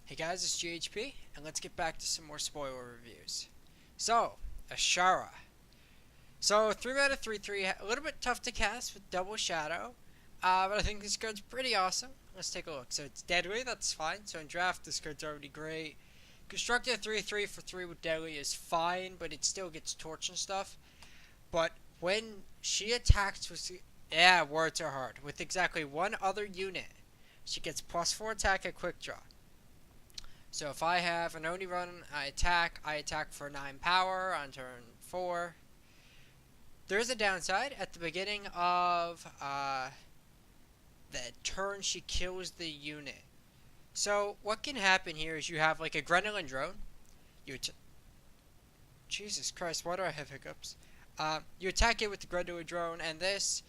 Hey guys, it's GHP, and let's get back to some more spoiler reviews. So, a Shara. So, 3 out of 3, a little bit tough to cast with double shadow, but I think this card's pretty awesome. Let's take a look. So, it's deadly, that's fine. So, in draft, this card's already great. Constructed 3/3 for 3 with deadly is fine, but it still gets torch and stuff. But when she attacks with. Yeah, words are hard. With exactly one other unit, she gets +4 attack at quick draw. So if I have an Oni run, I attack for 9 power on turn 4. There is a downside. At the beginning of the turn, she kills the unit. So what can happen here is you have like a Grenadine drone. Jesus Christ, why do I have hiccups? You attack it with the Grenadine drone, and this,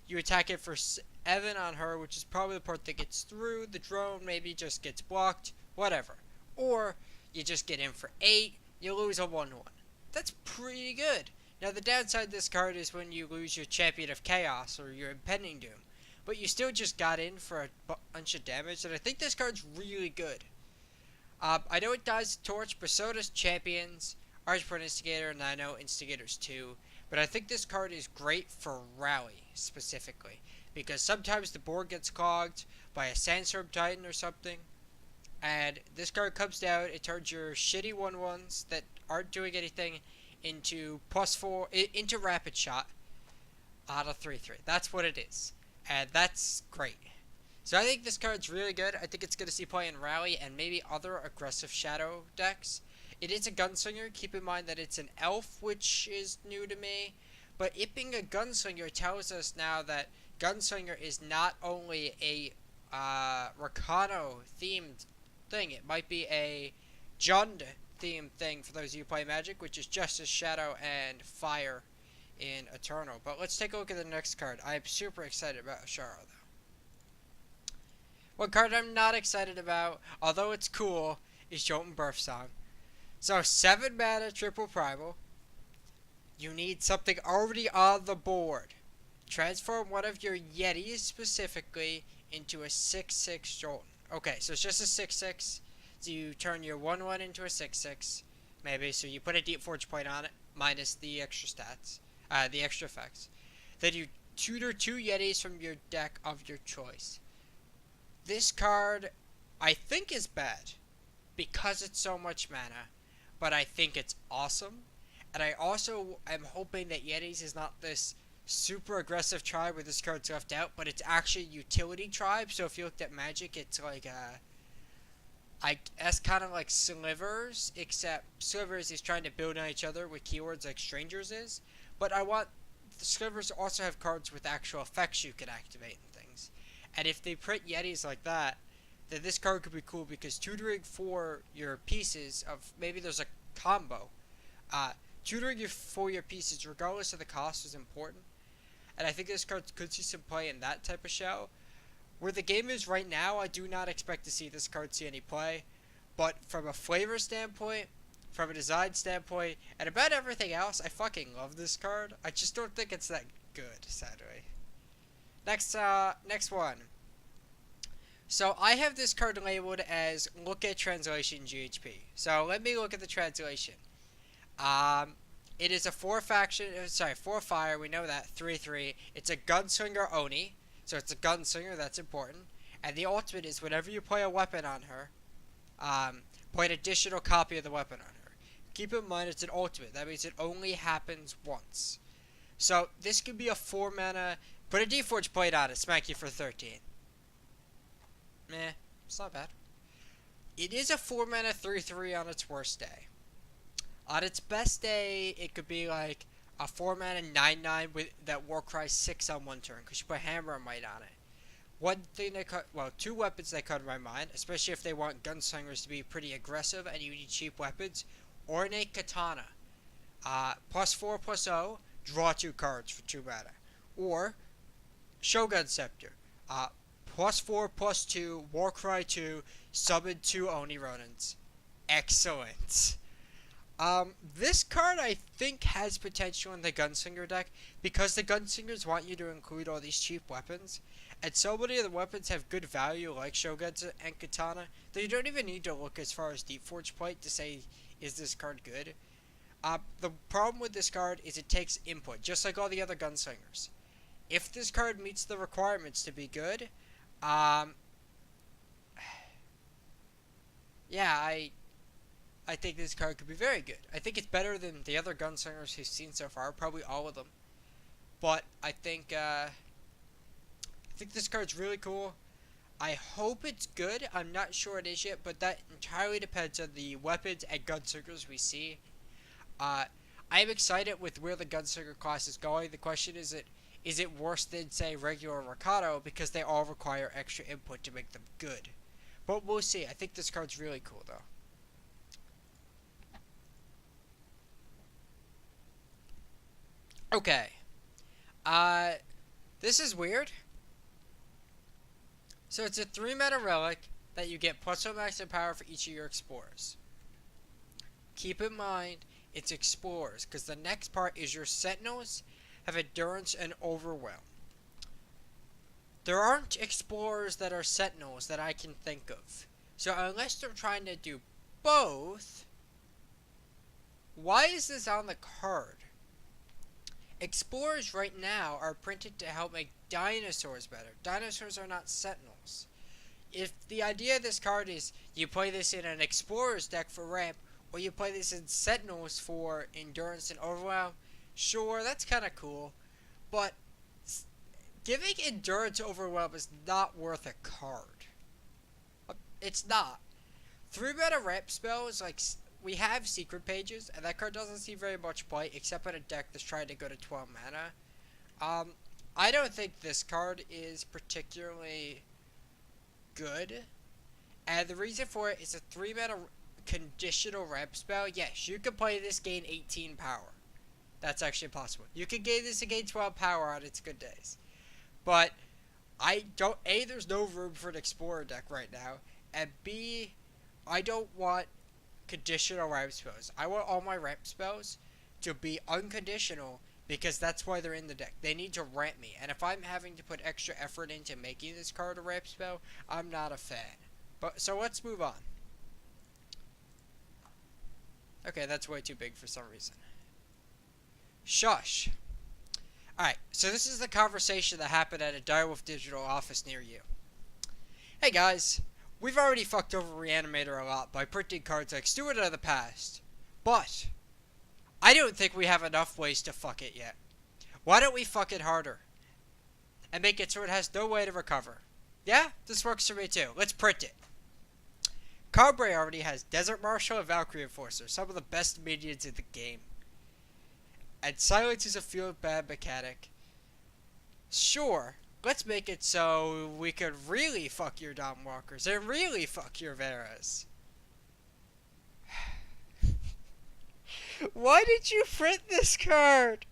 you attack it for 7 on her, which is probably the part that gets through. The drone maybe just gets blocked, whatever. Or you just get in for 8, you lose a 1/1. That's pretty good. Now the downside of this card is when you lose your Champion of Chaos or your Impending Doom. But you still just got in for a bunch of damage, and I think this card's really good. I know it dies to Torch, but so does Champions, Archport Instigator, and I know Instigators too. But I think this card is great for Rally, specifically. Because sometimes the board gets clogged by a Sandstorm Titan or something. And this card comes down, it turns your shitty 1/1s that aren't doing anything into +4, into Rapid Shot out of 3/3. That's what it is. And that's great. So I think this card's really good. I think it's going to see play in Rally and maybe other aggressive Shadow decks. It is a Gunslinger. Keep in mind that it's an elf, which is new to me. But it being a Gunslinger tells us now that Gunslinger is not only a Rakano themed thing. It might be a Jund themed thing for those of you who play Magic, which is Justice, Shadow, and Fire in Eternal. But let's take a look at the next card. I'm super excited about Shara, though. One card I'm not excited about, although it's cool, is Jotun Birthsong. So, 7 mana, triple primal. You need something already on the board. Transform one of your Yetis, specifically, into a 6/6 Jotun. Okay, so it's just a 6/6. So you turn your 1/1 into a 6/6, maybe. So you put a Deep Forge Point on it, minus the extra stats, the extra effects. Then you tutor 2 Yetis from your deck of your choice. This card, I think, is bad because it's so much mana, but I think it's awesome. And I also am hoping that Yetis is not this super aggressive tribe where this card's left out, but it's actually a utility tribe. So if you looked at Magic, it's like I guess kind of like Slivers, except Slivers is trying to build on each other with keywords like Strangers is. But I want the Slivers to also have cards with actual effects you can activate and things. And if they print Yetis like that, then this card could be cool because tutoring for your pieces of, maybe there's a combo. Tutoring for your pieces, regardless of the cost, is important. And I think this card could see some play in that type of show. Where the game is right now, I do not expect to see this card see any play. But from a flavor standpoint, from a design standpoint, and about everything else, I fucking love this card. I just don't think it's that good, sadly. Next one. So I have this card labeled as look at translation GHP. So let me look at the translation. It is a 4 fire, we know that, 3/3. It's a Gunslinger Oni, so it's a Gunslinger, that's important. And the ultimate is whenever you play a weapon on her, play an additional copy of the weapon on her. Keep in mind it's an ultimate, that means it only happens once. So this could be a 4 mana, put a Deforge Blade on it, smack you for 13. Meh, it's not bad. It is a 4 mana 3/3 on its worst day. On its best day, it could be like a 4 mana 9/9 with that Warcry 6 on one turn, because you put Hammer and Might on it. One thing that 2 weapons that come to my mind, especially if they want Gunslingers to be pretty aggressive and you need cheap weapons. Ornate Katana. +4/+0, draw 2 cards for 2 mana. Or Shogun Scepter. +4/+2, Warcry 2, summon 2 Oni Ronins. Excellent. This card I think has potential in the Gunslinger deck because the Gunslingers want you to include all these cheap weapons, And so many of the weapons have good value, like Shoguns and Katana, that you don't even need to look as far as Deep Forge Plate to say, is this card good? The problem with this card is it takes input, just like all the other gunslingers. If this card meets the requirements to be good, yeah, I think this card could be very good. I think it's better than the other gunslingers we've seen so far, probably all of them. But I think this card's really cool. I hope it's good. I'm not sure it is yet, but that entirely depends on the weapons and gunslingers we see. I'm excited with where the gunslinger class is going. The question is it worse than, say, regular Ricardo, because they all require extra input to make them good. But we'll see. I think this card's really cool, though. Okay. This is weird. So it's a 3-mana relic that you get +1 max in power for each of your explorers. Keep in mind, it's explorers, because the next part is your sentinels have endurance and overwhelm. There aren't explorers that are sentinels that I can think of. So unless they're trying to do both, why is this on the card? Explorers right now are printed to help make dinosaurs better. Dinosaurs are not sentinels. If the idea of this card is you play this in an explorer's deck for ramp, or you play this in sentinels for endurance and overwhelm, sure, that's kind of cool. But giving endurance overwhelm is not worth a card. It's not. 3-mana ramp spells, like, we have secret pages, and that card doesn't see very much play, except in a deck that's trying to go to 12 mana. I don't think this card is particularly good, and the reason for it is a 3-mana conditional ramp spell. Yes, you can play this, gain 18 power. That's actually possible. You can gain this and gain 12 power on its good days. But there's no room for an Explorer deck right now, and B, I don't want conditional ramp spells. I want all my ramp spells to be unconditional, because that's why they're in the deck. They need to ramp me, and if I'm having to put extra effort into making this card a ramp spell, I'm not a fan. So let's move on. Okay, that's way too big for some reason. Shush. Alright, so this is the conversation that happened at a Direwolf Digital office near you. Hey guys, we've already fucked over Reanimator a lot by printing cards like Steward of the Past, but I don't think we have enough ways to fuck it yet. Why don't we fuck it harder and make it so it has no way to recover? Yeah, this works for me too. Let's print it. Carbray already has Desert Marshal and Valkyrie Enforcer, some of the best minions in the game. And Silence is a field bad mechanic. Sure, let's make it so we could really fuck your Dawnwalkers and really fuck your Veras. Why did you print this card?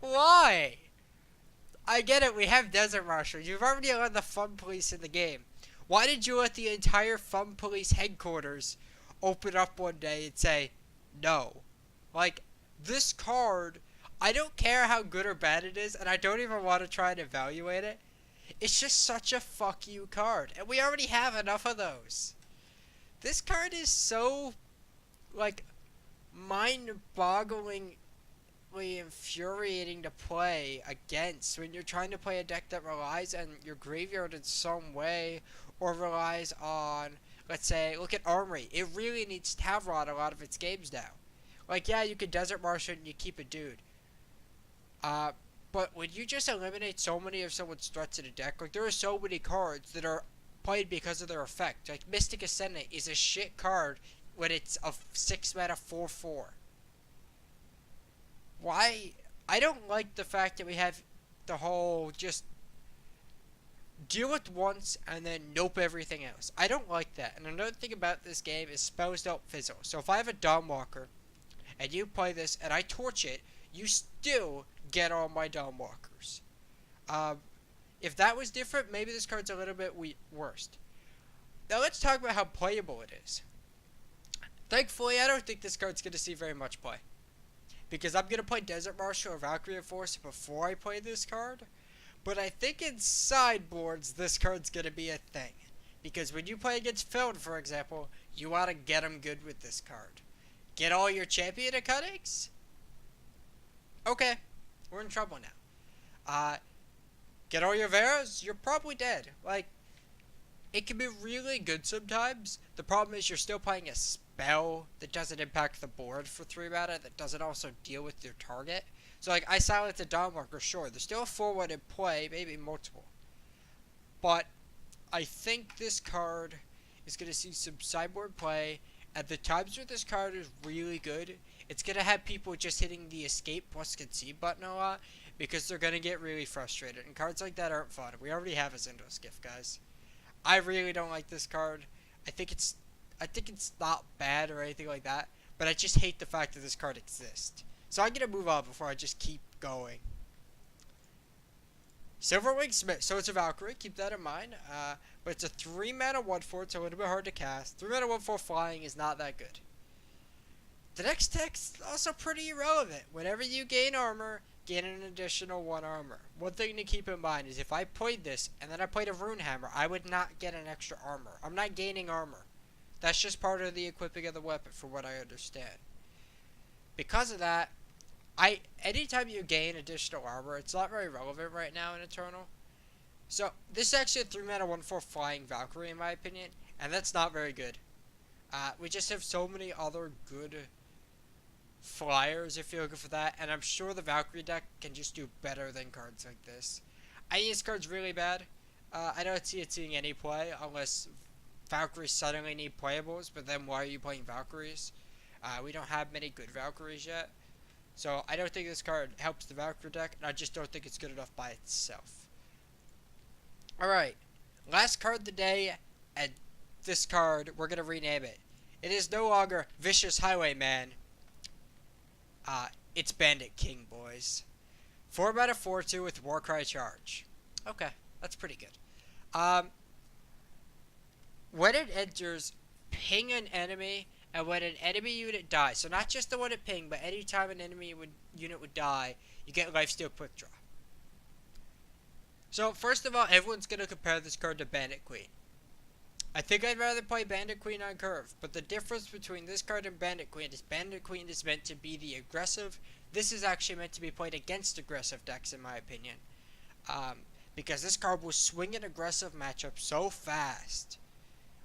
Why? I get it, we have Desert Marshal. You've already let the Fun Police in the game. Why did you let the entire Fun Police headquarters open up one day and say, no? Like, this card, I don't care how good or bad it is, and I don't even want to try and evaluate it. It's just such a fuck you card, and we already have enough of those. This card is so, like, mind-bogglingly infuriating to play against when you're trying to play a deck that relies on your graveyard in some way, or relies on, let's say, look at Armory. It really needs Tavrod a lot of its games now. Like, yeah, you can Desert Marshal and you keep a dude. But when you just eliminate so many of someone's threats in a deck, like, there are so many cards that are played because of their effect. Like, Mystic Ascendant is a shit card when it's a 6-mana 4/4. Why? I don't like the fact that we have the whole just deal it once and then nope everything else. I don't like that. And another thing about this game is spells don't fizzle. So if I have a Dawnwalker and you play this and I torch it, you still get all my Dawnwalkers. If that was different, maybe this card's a little bit worse. Now let's talk about how playable it is. Thankfully, I don't think this card's going to see very much play, because I'm going to play Desert Marshal or Valkyrie Enforcer before I play this card. But I think in sideboards, this card's going to be a thing. Because when you play against Filled, for example, you want to get them good with this card. Get all your champion cuttings? Okay, we're in trouble now. Get all your Veras? You're probably dead. Like, it can be really good sometimes. The problem is you're still playing a spell that doesn't impact the board for 3 mana, that doesn't also deal with your target. So, like, I silence a Dawnwalker, sure. There's still a 4-1 in play, maybe multiple. But I think this card is going to see some sideboard play. At the times where this card is really good, it's going to have people just hitting the escape plus concede button a lot, because they're going to get really frustrated. And cards like that aren't fun. We already have a Zindos gift, guys. I really don't like this card. I think it's not bad or anything like that, but I just hate the fact that this card exists. So I'm going to move on before I just keep going. Silverwing Smith. So it's a Valkyrie, keep that in mind. But it's a 3 mana 1/4, it's a little bit hard to cast. 3 mana 1/4 flying is not that good. The next text also pretty irrelevant. Whenever you gain armor, gain an additional 1 armor. One thing to keep in mind is if I played this and then I played a Rune Hammer, I would not get an extra armor. I'm not gaining armor. That's just part of the equipping of the weapon, from what I understand. Because of that, anytime you gain additional armor, it's not very relevant right now in Eternal. So, this is actually a 3 mana 1/4 flying Valkyrie in my opinion, and that's not very good. We just have so many other good flyers if you're looking for that, and I'm sure the Valkyrie deck can just do better than cards like this. I think this card's really bad. I don't see it seeing any play unless Valkyries suddenly need playables, but then why are you playing Valkyries? We don't have many good Valkyries yet. So I don't think this card helps the Valkyrie deck, and I just don't think it's good enough by itself. Alright, last card of the day, and this card, we're going to rename it. It is no longer Vicious Highwayman. It's Bandit King, boys. 4 mana 4/2 with Warcry Charge. Okay, that's pretty good. When it enters, ping an enemy, and when an enemy unit dies, so not just the one it pinged, but anytime an enemy unit would die, you get Lifesteal Quick Draw. So, first of all, everyone's going to compare this card to Bandit Queen. I think I'd rather play Bandit Queen on curve, but the difference between this card and Bandit Queen is Bandit Queen is meant to be the aggressive. This is actually meant to be played against aggressive decks, in my opinion. Because this card will swing an aggressive matchup so fast,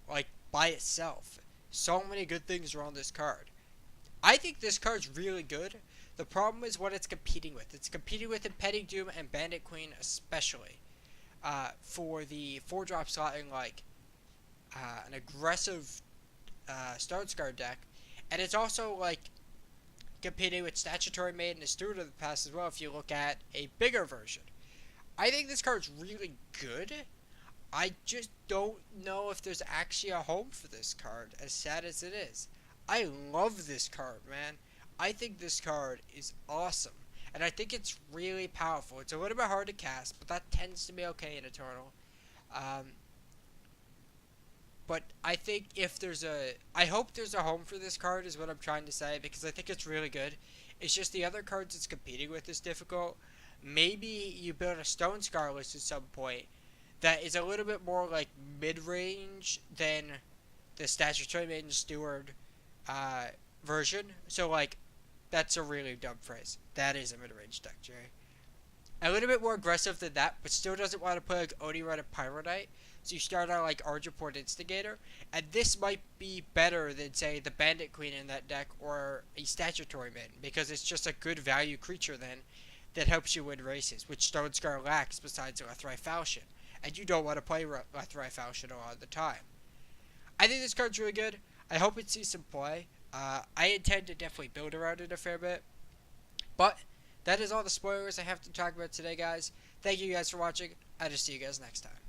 like, by itself. So many good things are on this card. I think this card's really good. The problem is what it's competing with. It's competing with Impending Doom and Bandit Queen especially. For the 4-drop slot in, like, an aggressive Stone Scar deck. And it's also, like, competing with Statutory Maiden and Steward of the Past as well if you look at a bigger version. I think this card's really good. I just don't know if there's actually a home for this card, as sad as it is. I love this card, man. I think this card is awesome. And I think it's really powerful. It's a little bit hard to cast, but that tends to be okay in Eternal. But I think I hope there's a home for this card is what I'm trying to say, because I think it's really good. It's just the other cards it's competing with is difficult. Maybe you build a Stone Scar list at some point that is a little bit more like mid-range than the Statutory Maiden Steward version. So, like, that's a really dumb phrase. That is a mid-range deck, Jerry. A little bit more aggressive than that, but still doesn't want to play like Oni-Run and Pyronite. So you start out like Argentport Instigator. And this might be better than, say, the Bandit Queen in that deck or a Statutory Maiden, because it's just a good value creature then that helps you win races, which Stone Scar lacks besides Lethrai Falchion. And you don't want to play Lethrai Falchion a lot of the time. I think this card's really good. I hope it sees some play. I intend to definitely build around it a fair bit. But that is all the spoilers I have to talk about today, guys. Thank you guys for watching. I'll just see you guys next time.